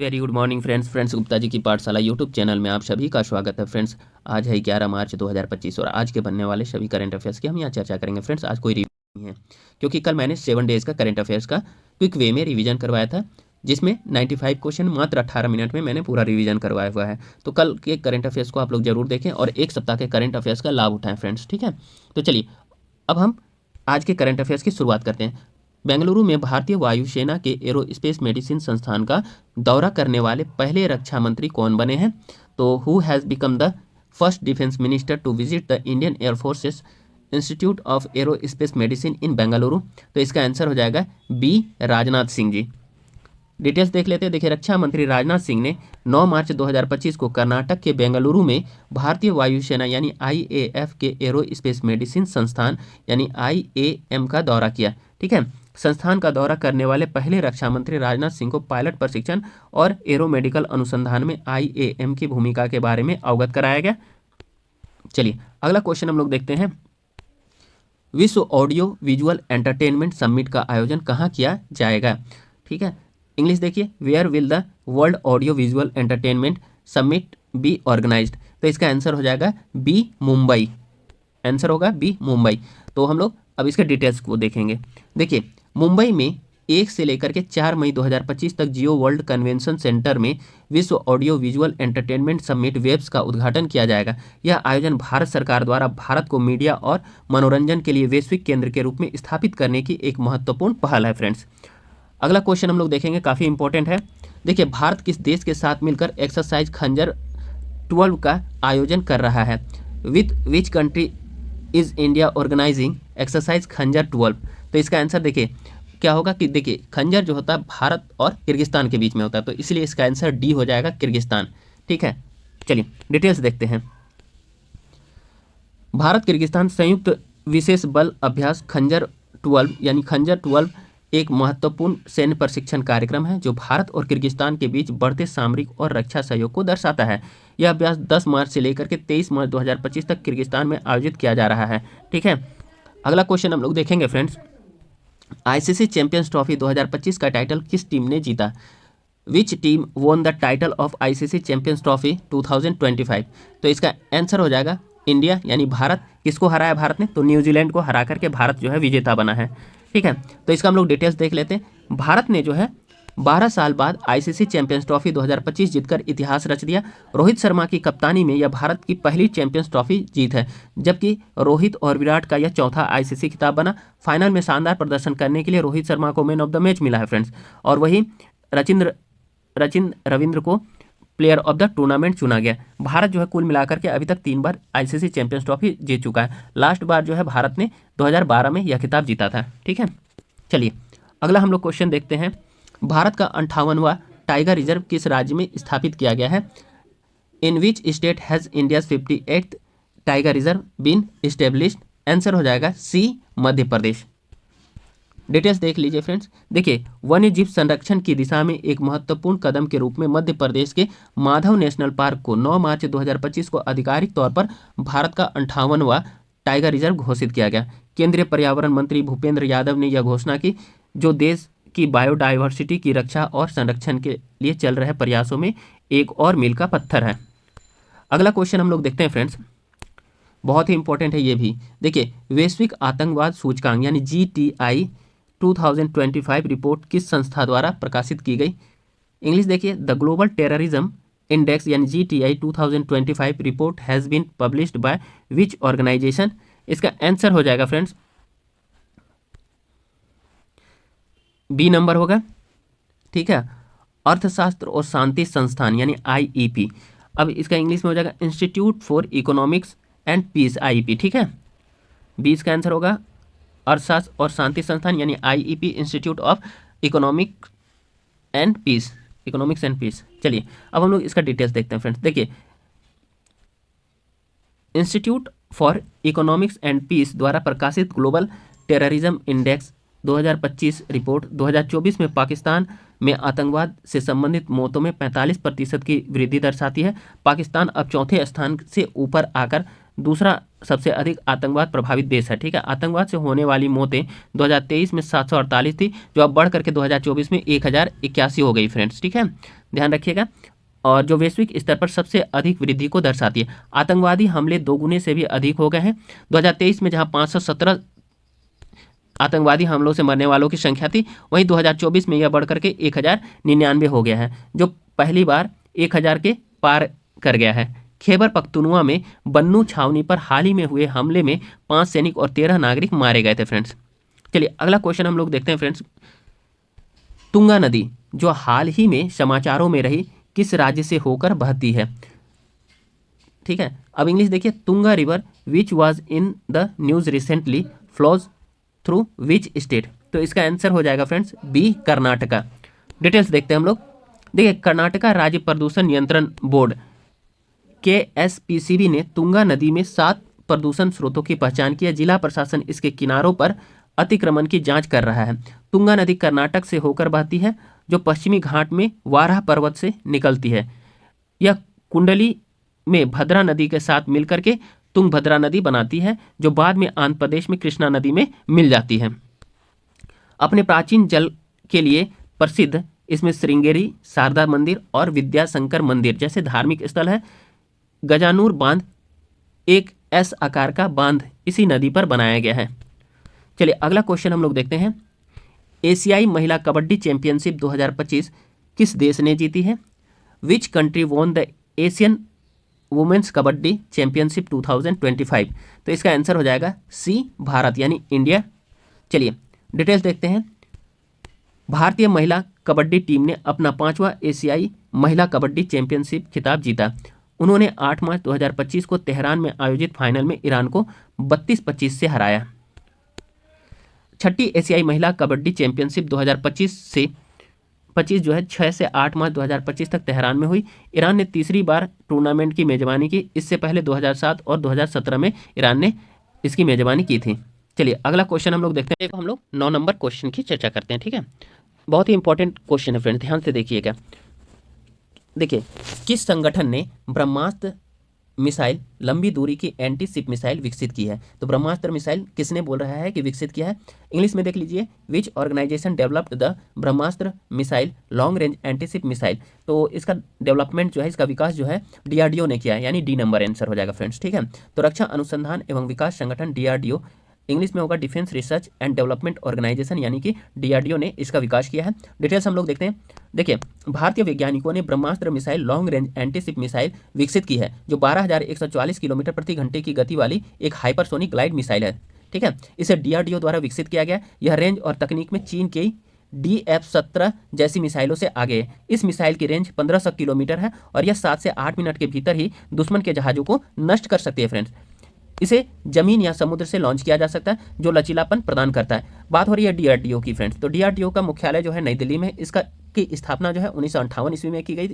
Very good morning friends Gupta ji की पाठशाला YouTube channel में आप सभी का स्वागत है फ्रेंड्स। आज है 11 मार्च 2025 और आज के बनने वाले सभी करंट अफेयर्स की हम यहाँ चर्चा करेंगे। फ्रेंड्स आज कोई रिवीजन नहीं है क्योंकि कल मैंने 7 डेज़ का करंट अफेयर्स का क्विक वे में रिवीजन करवाया था, जिसमें 95 क्वेश्चन मात्र 18 मिनट में मैंने पूरा रिवीजन करवाया हुआ है। तो कल के करंट अफेयर्स को आप लोग जरूर देखें और एक सप्ताह के करंट अफेयर्स का लाभ उठाएं फ्रेंड्स, ठीक है। तो चलिए अब हम आज के करंट अफेयर्स की शुरुआत करते हैं। बेंगलुरु में भारतीय वायुसेना के एरोस्पेस मेडिसिन संस्थान का दौरा करने वाले पहले रक्षा मंत्री कौन बने हैं? तो who has become the first defence minister to visit the Indian air force's institute of aerospace medicine in Bengaluru? तो इसका आंसर हो जाएगा बी, राजनाथ सिंह जी। डिटेल्स देख लेते हैं। देखिए, रक्षा मंत्री राजनाथ सिंह ने 9 मार्च 2025 को कर्नाटक के बेंगलुरु में भारतीय वायुसेना यानी IAF के एरोस्पेस मेडिसिन संस्थान यानी IAM का दौरा किया, ठीक है। संस्थान का दौरा करने वाले पहले रक्षा मंत्री राजनाथ सिंह को पायलट प्रशिक्षण और एरोमेडिकल अनुसंधान में IAM की भूमिका के बारे में अवगत कराया गया। चलिए अगला क्वेश्चन हम लोग देखते हैं। विश्व ऑडियो विजुअल एंटरटेनमेंट समिट का आयोजन कहाँ किया जाएगा? ठीक है, इंग्लिश देखिए, where will the world audio visual entertainment summit be organised? तो इसका आंसर हो जाएगा बी, मुंबई। आंसर होगा बी, मुंबई। तो हम लोग अब इसके डिटेल्स को देखेंगे। देखिए, मुंबई में 1 से लेकर के 4 मई 2025 तक जियो वर्ल्ड कन्वेंशन सेंटर में विश्व audio visual entertainment summit WAVES का उद्घाटन किया जाएगा। यह आयोजन भारत सरकार द्वारा भारत को मीडिया और मनोरंजन के लिए वैश्विक केंद्र के रूप में स्थापित करने की एक महत्वपूर्ण पहल है फ्रेंड्स। अगला क्वेश्चन हम लोग देखेंगे, काफ़ी इंपॉर्टेंट है। देखिए, भारत किस देश के साथ मिलकर एक्सरसाइज खंजर 12 का आयोजन कर रहा है? With which country is India organising exercise Khanjar 12? तो इसका आंसर देखिए क्या होगा कि देखिए, खंजर जो होता है भारत और किर्गिस्तान के बीच में होता है, तो इसलिए इसका आंसर डी हो जाएगा, किर्गिस्तान, ठीक है। चलिए डिटेल्स देखते हैं। भारत किर्गिस्तान संयुक्त विशेष बल अभ्यास खंजर 12 यानी खंजर 12 एक महत्वपूर्ण सैन्य प्रशिक्षण कार्यक्रम है जो भारत और किर्गिस्तान के बीच बढ़ते सामरिक और रक्षा सहयोग को दर्शाता है। यह अभ्यास 10 मार्च से लेकर के 23 मार्च 2025 तक किर्गिस्तान में आयोजित किया जा रहा है, ठीक है। अगला क्वेश्चन हम लोग देखेंगे फ्रेंड्स। ICC चैंपियंस ट्रॉफी 2025 का टाइटल किस टीम ने जीता? Which team won the title of ICC champions trophy 2025? तो इसका आंसर हो जाएगा इंडिया यानी भारत। किसको हराया भारत ने? तो न्यूजीलैंड को हरा करके भारत जो है विजेता बना है, ठीक है। तो इसका हम लोग डिटेल्स देख लेते हैं। भारत ने जो है 12 साल बाद ICC चैंपियंस ट्रॉफी 2025 जीतकर इतिहास रच दिया। रोहित शर्मा की कप्तानी में यह भारत की पहली चैंपियंस ट्रॉफी जीत है, जबकि रोहित और विराट का यह चौथा ICC खिताब बना। फाइनल में शानदार प्रदर्शन करने के लिए रोहित शर्मा को मैन ऑफ द मैच मिला है फ्रेंड्स, और वही रचिन रविंद्र को प्लेयर ऑफ द टूर्नामेंट चुना गया। भारत जो है कुल मिलाकर के अभी तक 3 बार ICC चैंपियंस ट्रॉफी जीत चुका है। लास्ट बार जो है भारत ने 2012 में यह खिताब जीता था, ठीक है। चलिए अगला हम लोग क्वेश्चन देखते हैं। भारत का 58वां टाइगर रिजर्व किस राज्य में स्थापित किया गया है? In which state has India's 58th tiger reserve been established? Answer हो जाएगा सी, मध्य प्रदेश। डिटेल्स देख लीजिए फ्रेंड्स। देखिए, वन्य जीव संरक्षण की दिशा में एक महत्वपूर्ण कदम के रूप में मध्य प्रदेश के माधव नेशनल पार्क को 9 मार्च 2025 को आधिकारिक तौर पर भारत का 58वां टाइगर रिजर्व घोषित किया गया। केंद्रीय पर्यावरण मंत्री भूपेंद्र यादव ने यह घोषणा की, जो देश की बायोडाइवर्सिटी की रक्षा और संरक्षण के लिए चल रहे प्रयासों में एक और मील का पत्थर है। अगला क्वेश्चन हम लोग देखते हैं फ्रेंड्स, बहुत ही इंपॉर्टेंट है ये भी। देखिए, वैश्विक आतंकवाद सूचकांक यानी GTI 2025 रिपोर्ट किस संस्था द्वारा प्रकाशित की गई? इंग्लिश देखिए, द ग्लोबल टेररिज्म इंडेक्स यानी GTI 2025 report has been published by which organisation? इसका आंसर हो जाएगा फ्रेंड्स बी नंबर होगा, ठीक है, अर्थशास्त्र और शांति संस्थान यानी IEP। अब इसका इंग्लिश में हो जाएगा institute for economics and peace, IEP, ठीक है। बी इसका आंसर होगा अर्थशास्त्र और शांति संस्थान यानी IEP, institute of economics and peace. चलिए अब हम लोग इसका डिटेल्स देखते हैं फ्रेंड्स। देखिए, institute for economics and peace द्वारा प्रकाशित ग्लोबल टेररिज्म इंडेक्स 2025 रिपोर्ट 2024 में पाकिस्तान में आतंकवाद से संबंधित मौतों में 45% की वृद्धि दर्शाती है। पाकिस्तान अब चौथे स्थान से ऊपर आकर दूसरा सबसे अधिक आतंकवाद प्रभावित देश है। ठीक है, आतंकवाद से होने वाली मौतें 2023 में 748 थी, जो अब बढ़ करके 2024 में 1081 हो गई फ्रेंड्स। ठीक है, ध्यान रखिएगा। और जो वैश्विक स्तर पर सबसे अधिक वृद्धि को दर्शाती है। आतंकवादी हमले दोगुने से भी अधिक हो गए हैं। 2023 में जहां 517 आतंकवादी हमलों से मरने वालों की संख्या थी, वहीं 2024 में यह बढ़कर के 1099 हो गया है, जो पहली बार 1000 के पार कर गया है। खैबर पख्तूनवा में बन्नू छावनी पर हाल ही में हुए हमले में 5 सैनिक और 13 नागरिक मारे गए थे फ्रेंड्स। चलिए अगला क्वेश्चन हम लोग देखते हैं फ्रेंड्स। तुंगा नदी जो हाल ही में समाचारों में रही, किस राज्य से होकर बहती है? ठीक है, अब इंग्लिश देखिए। Tunga river which was in the news recently flows through which state? तो इसका आंसर हो जाएगा फ्रेंड्स बी, कर्नाटका। डिटेल्स देखते हैं हम लोग। देखिए, कर्नाटका राज्य प्रदूषण नियंत्रण बोर्ड KSPCB ने तुंगा नदी में 7 प्रदूषण स्रोतों की पहचान की है। जिला प्रशासन इसके किनारों पर अतिक्रमण की जांच कर रहा है। तुंगा नदी कर्नाटक से होकर बहती है, जो पश्चिमी घाट में वाराह पर्वत से निकलती है। यह कुंडली में भद्रा नदी के साथ मिलकर के तुंगभद्रा नदी बनाती है, जो बाद में आंध्र प्रदेश में कृष्णा नदी में मिल जाती है। अपने प्राचीन जल के लिए प्रसिद्ध इसमें श्रृंगेरी शारदा मंदिर और विद्याशंकर मंदिर जैसे धार्मिक स्थल है। गजानूर बांध एक एस आकार का बांध इसी नदी पर बनाया गया है। चलिए अगला क्वेश्चन हम लोग देखते हैं। एशियाई महिला कबड्डी चैंपियनशिप 2025 किस देश ने जीती है? Which country won the Asian women's kabaddi championship 2025? तो इसका आंसर हो जाएगा सी, भारत यानी इंडिया। चलिए डिटेल्स देखते हैं। भारतीय महिला कबड्डी टीम ने अपना 5वां एशियाई महिला कबड्डी चैंपियनशिप खिताब जीता। उन्होंने 8 मार्च 2025 को तेहरान में आयोजित फाइनल में ईरान को 32-25 से हराया। छठी एशियाई महिला कबड्डी चैंपियनशिप 2025 जो है 6 से 8 मार्च 2025 तक तेहरान में हुई। ईरान ने तीसरी बार टूर्नामेंट की मेजबानी की। इससे पहले 2007 और 2017 में ईरान ने इसकी मेजबानी की थी। चलिए अगला क्वेश्चन हम लोग देखते हैं। हम लोग 9 नंबर क्वेश्चन की चर्चा करते हैं। ठीक है, बहुत ही इंपॉर्टेंट क्वेश्चन है फ्रेंड्स, ध्यान से देखिएगा। देखिए, किस संगठन ने ब्रह्मास्त्र मिसाइल लंबी दूरी की एंटी शिप मिसाइल विकसित की है? तो ब्रह्मास्त्र मिसाइल किसने बोल रहा है कि विकसित किया है? इंग्लिश में देख लीजिए। Which organisation developed the Brahmastra missile long range anti ship missile? तो इसका डेवलपमेंट जो है, इसका विकास जो है DRDO ने किया है, यानी डी नंबर आंसर हो जाएगा फ्रेंड्स। ठीक है, तो रक्षा अनुसंधान एवं विकास संगठन DRDO, इंग्लिश में होगा defence research and development organisation, यानी कि DRDO ने इसका विकास किया है। डिटेल्स हम लोग देखते हैं। देखिए, भारतीय वैज्ञानिकों ने Brahmastra missile long range anti ship missile विकसित की है, जो 12,144 किलोमीटर प्रति घंटे की गति वाली एक हाइपरसोनिक ग्लाइड मिसाइल है। ठीक है, इसे DRDO द्वारा विकसित किया गया। यह रेंज और तकनीक में चीन की DF-17 जैसी मिसाइलों से आगे है। इस मिसाइल की रेंज 1500 किलोमीटर है और यह 7 से 8 मिनट के भीतर ही दुश्मन के जहाज़ों को नष्ट कर सकती है फ्रेंड्स। इसे जमीन या समुद्र से लॉन्च किया जा सकता है, जो लचीलापन प्रदान करता है। बात हो रही है DRDO की फ्रेंड्स, तो DRDO का मुख्यालय जो है नई दिल्ली में। इसका की स्थापना जो है 1958 ईस्वी में की गई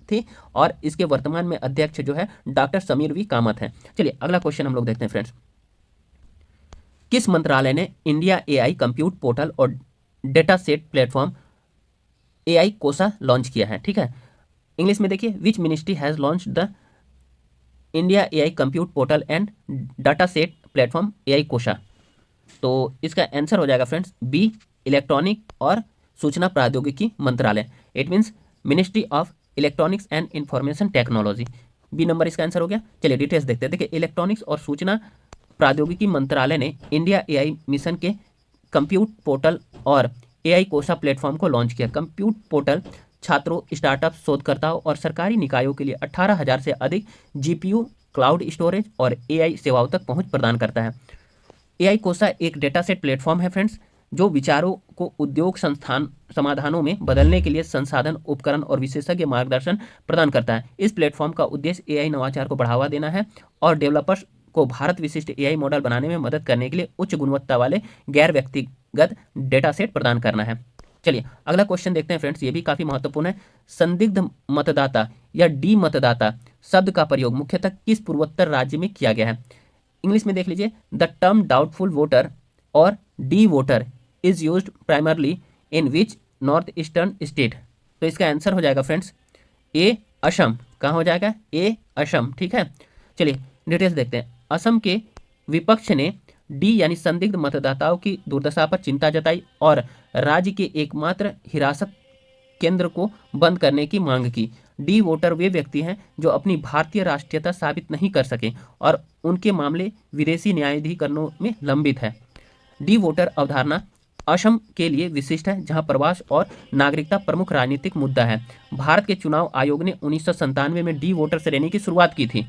थी और इसके वर्तमान में अध्यक्ष जो है डॉक्टर समीर वी कामत हैं। चलिए अगला क्वेश्चन हम लोग देखते हैं फ्रेंड्स। किस मंत्रालय ने इंडिया AI कंप्यूट पोर्टल और डेटा सेट प्लेटफॉर्म AI कोसा लॉन्च किया है? ठीक है, इंग्लिश में देखिए। Which ministry has launch the India AI compute portal and data set platform AI कोशा? तो इसका आंसर हो जाएगा फ्रेंड्स बी, इलेक्ट्रॉनिक और सूचना प्रौद्योगिकी मंत्रालय। It means ministry of electronics and information technology. B number इसका आंसर हो गया। चलिए डिटेल्स देखते हैं। देखिए, इलेक्ट्रॉनिक्स और सूचना प्रौद्योगिकी मंत्रालय ने इंडिया AI मिशन के कंप्यूट पोर्टल और AI कोशा प्लेटफॉर्म को लॉन्च किया। कंप्यूट पोर्टल छात्रों, स्टार्टअप, शोधकर्ताओं और सरकारी निकायों के लिए 18,000 से अधिक GPU, क्लाउड स्टोरेज और AI सेवाओं तक पहुंच प्रदान करता है। AI कोसा एक डेटा सेट प्लेटफॉर्म है फ्रेंड्स, जो विचारों को उद्योग संस्थान समाधानों में बदलने के लिए संसाधन, उपकरण और विशेषज्ञ मार्गदर्शन प्रदान करता है। इस प्लेटफॉर्म का उद्देश्य AI नवाचार को बढ़ावा देना है और डेवलपर्स को भारत विशिष्ट AI मॉडल बनाने में मदद करने के लिए उच्च गुणवत्ता वाले गैर व्यक्तिगत डेटा सेट प्रदान करना है। चलिए अगला क्वेश्चन देखते हैं फ्रेंड्स, ये भी काफ़ी महत्वपूर्ण है। संदिग्ध मतदाता या डी मतदाता शब्द का प्रयोग मुख्यतः किस पूर्वोत्तर राज्य में किया गया है? इंग्लिश में देख लीजिए। द टर्म डाउटफुल वोटर और D voter is used primarily in which north eastern state? तो इसका आंसर हो जाएगा फ्रेंड्स ए, असम। कहाँ हो जाएगा? ए, असम। ठीक है, चलिए डिटेल्स देखते हैं। असम के विपक्ष ने डी यानी संदिग्ध मतदाताओं की दुर्दशा पर चिंता जताई और राज्य के एकमात्र हिरासत केंद्र को बंद करने की मांग की। डी वोटर वे व्यक्ति हैं जो अपनी भारतीय राष्ट्रीयता साबित नहीं कर सके और उनके मामले विदेशी न्यायाधिकरणों में लंबित है। डी वोटर अवधारणा असम के लिए विशिष्ट है, जहां प्रवास और नागरिकता प्रमुख राजनीतिक मुद्दा है। भारत के चुनाव आयोग ने 1997 में डी वोटर श्रेणी की शुरुआत की थी।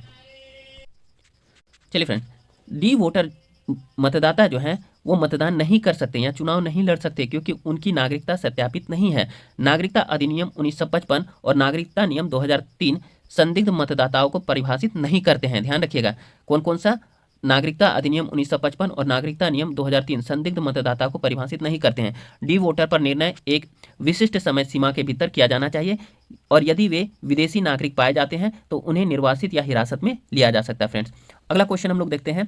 चलिए फ्रेंड, डी वोटर मतदाता जो हैं वो मतदान नहीं कर सकते या चुनाव नहीं लड़ सकते क्योंकि उनकी नागरिकता सत्यापित नहीं है। नागरिकता अधिनियम 1955 और नागरिकता नियम 2003 संदिग्ध मतदाताओं को परिभाषित नहीं करते हैं। ध्यान रखिएगा, कौन कौन सा? नागरिकता अधिनियम 1955 और नागरिकता नियम 2003 संदिग्ध मतदाता को परिभाषित नहीं करते हैं। डी वोटर पर निर्णय एक विशिष्ट समय सीमा के भीतर किया जाना चाहिए और यदि वे विदेशी नागरिक पाए जाते हैं तो उन्हें निर्वासित या हिरासत में लिया जा सकता है। फ्रेंड्स, अगला क्वेश्चन हम लोग देखते हैं।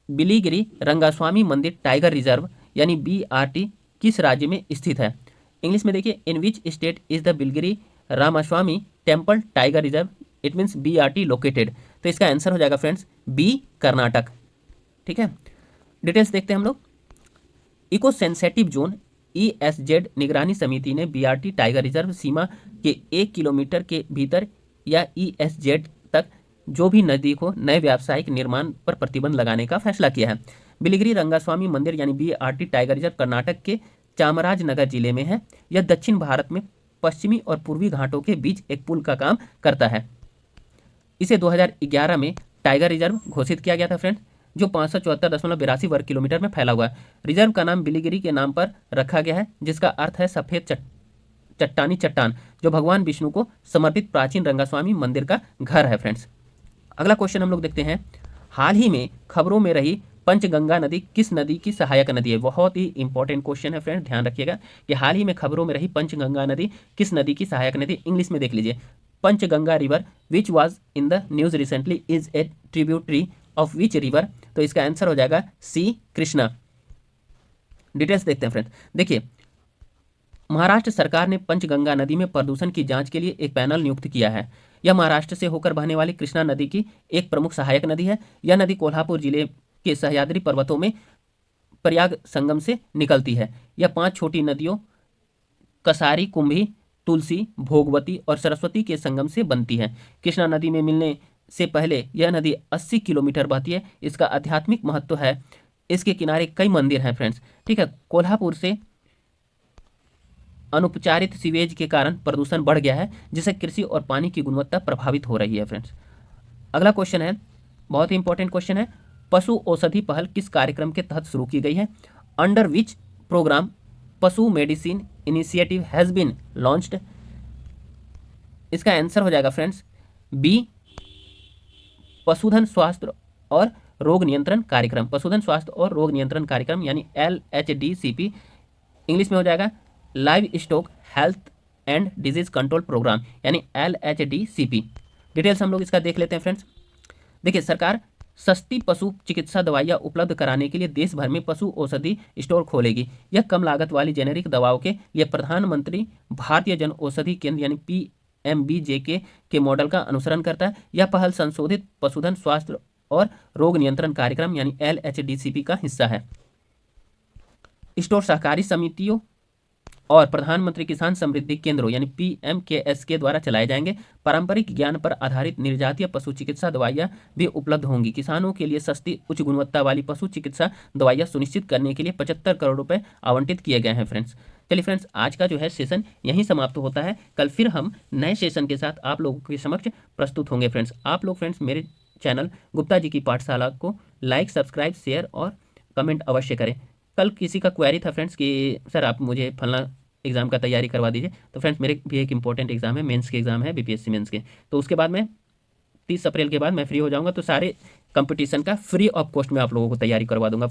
बिलीगिरी रंगास्वामी मंदिर टाइगर रिजर्व यानी BRT किस राज्य में स्थित है? इंग्लिश में देखिए, in which state is the Biligiri Ramaswamy temple tiger reserve, it means BRT located. तो इसका आंसर हो जाएगा फ्रेंड्स बी, कर्नाटक। ठीक है, डिटेल्स देखते हैं हम लोग। इको सेंसेटिव जोन ESZ निगरानी समिति ने BRT टाइगर रिजर्व सीमा के 1 किलोमीटर के भीतर या ESZ तक जो भी नजदीक हो नए व्यावसायिक निर्माण पर प्रतिबंध लगाने का फैसला किया है। बिलिगिरी रंगास्वामी मंदिर यानी BRT टाइगर रिजर्व कर्नाटक के चामराजनगर जिले में है। यह दक्षिण भारत में पश्चिमी और पूर्वी घाटों के बीच एक पुल का काम करता है। इसे 2011 में टाइगर रिजर्व घोषित किया गया था फ्रेंड्स, जो 574.82 वर्ग किलोमीटर में फैला हुआ है। रिजर्व का नाम बिलिगिरी के नाम पर रखा गया है, जिसका अर्थ है सफेद चट्टानी चट्टान, जो भगवान विष्णु को समर्पित प्राचीन रंगास्वामी मंदिर का घर है। फ्रेंड्स, अगला क्वेश्चन हम लोग देखते हैं। हाल ही में खबरों में रही पंचगंगा नदी किस नदी की सहायक नदी है? बहुत ही इंपॉर्टेंट क्वेश्चन है फ्रेंड, ध्यान रखिएगा कि हाल ही में खबरों में रही पंचगंगा नदी किस नदी की सहायक नदी? इंग्लिश में देख लीजिए, Panchganga river which was in the news recently is a tributary of which river? तो इसका आंसर हो जाएगा सी, कृष्णा। डिटेल्स देखते हैं फ्रेंड। देखिए, महाराष्ट्र सरकार ने पंचगंगा नदी में प्रदूषण की जांच के लिए एक पैनल नियुक्त किया है। यह महाराष्ट्र से होकर बहने वाली कृष्णा नदी की एक प्रमुख सहायक नदी है। यह नदी कोल्हापुर जिले के सह्याद्री पर्वतों में प्रयाग संगम से निकलती है। यह 5 छोटी नदियों कसारी, कुंभी, तुलसी, भोगवती और सरस्वती के संगम से बनती है। कृष्णा नदी में मिलने से पहले यह नदी 80 किलोमीटर बहती है। इसका आध्यात्मिक महत्व है। इसके किनारे कई मंदिर हैं फ्रेंड्स। ठीक है, कोल्हापुर से अनुपचारित सीवेज के कारण प्रदूषण बढ़ गया है, जिससे कृषि और पानी की गुणवत्ता प्रभावित हो रही है। फ्रेंड्स, अगला क्वेश्चन है, बहुत ही इंपॉर्टेंट क्वेश्चन है। पशु औषधि पहल किस कार्यक्रम के तहत शुरू की गई है? Under which programme Pashu medicine initiative has been launched? इसका आंसर हो जाएगा फ्रेंड्स बी, पशुधन स्वास्थ्य और रोग नियंत्रण कार्यक्रम। पशुधन स्वास्थ्य और रोग नियंत्रण कार्यक्रम यानी LHDCP। इंग्लिश में हो जाएगा livestock health and disease control programme यानी LHDCP। डिटेल्स हम लोग इसका देख लेते हैं फ्रेंड्स। देखिए, सरकार सस्ती पशु चिकित्सा दवाइयाँ उपलब्ध कराने के लिए देश भर में पशु औषधि स्टोर खोलेगी। यह कम लागत वाली जेनेरिक दवाओं के लिए प्रधानमंत्री भारतीय जन औषधि केंद्र यानी PMBJK के मॉडल का अनुसरण करता है। यह पहल संशोधित पशुधन स्वास्थ्य और रोग नियंत्रण कार्यक्रम यानी LHDCP का हिस्सा है। स्टोर सहकारी समितियों और प्रधानमंत्री किसान समृद्धि केंद्रों यानी PMKS द्वारा चलाए जाएंगे। पारंपरिक ज्ञान पर आधारित निर्जातीय पशु चिकित्सा दवाइयाँ भी उपलब्ध होंगी। किसानों के लिए सस्ती उच्च गुणवत्ता वाली पशु चिकित्सा दवाइयाँ सुनिश्चित करने के लिए 75 करोड़ रुपए आवंटित किए गए हैं। फ्रेंड्स, चलिए फ्रेंड्स, आज का जो है सेशन यहीं समाप्त होता है। कल फिर हम नए सेशन के साथ आप लोगों के समक्ष प्रस्तुत होंगे। फ्रेंड्स, आप लोग फ्रेंड्स मेरे चैनल गुप्ता जी की पाठशाला को लाइक, सब्सक्राइब, शेयर और कमेंट अवश्य करें। कल किसी का क्वेरी था फ्रेंड्स कि सर आप मुझे फलना एग्जाम का तैयारी करवा दीजिए। तो फ्रेंड्स, मेरे भी एक इंपॉर्टेंट एग्जाम है, मेंस के एग्जाम है, BPSC मेंस के। तो उसके बाद में 30 अप्रैल के बाद मैं फ्री हो जाऊंगा, तो सारे कंपटीशन का फ्री ऑफ कॉस्ट में आप लोगों को तैयारी करवा दूंगा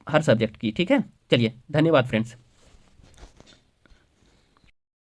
हर सब्जेक्ट की। ठीक है, चलिए धन्यवाद फ्रेंड्स।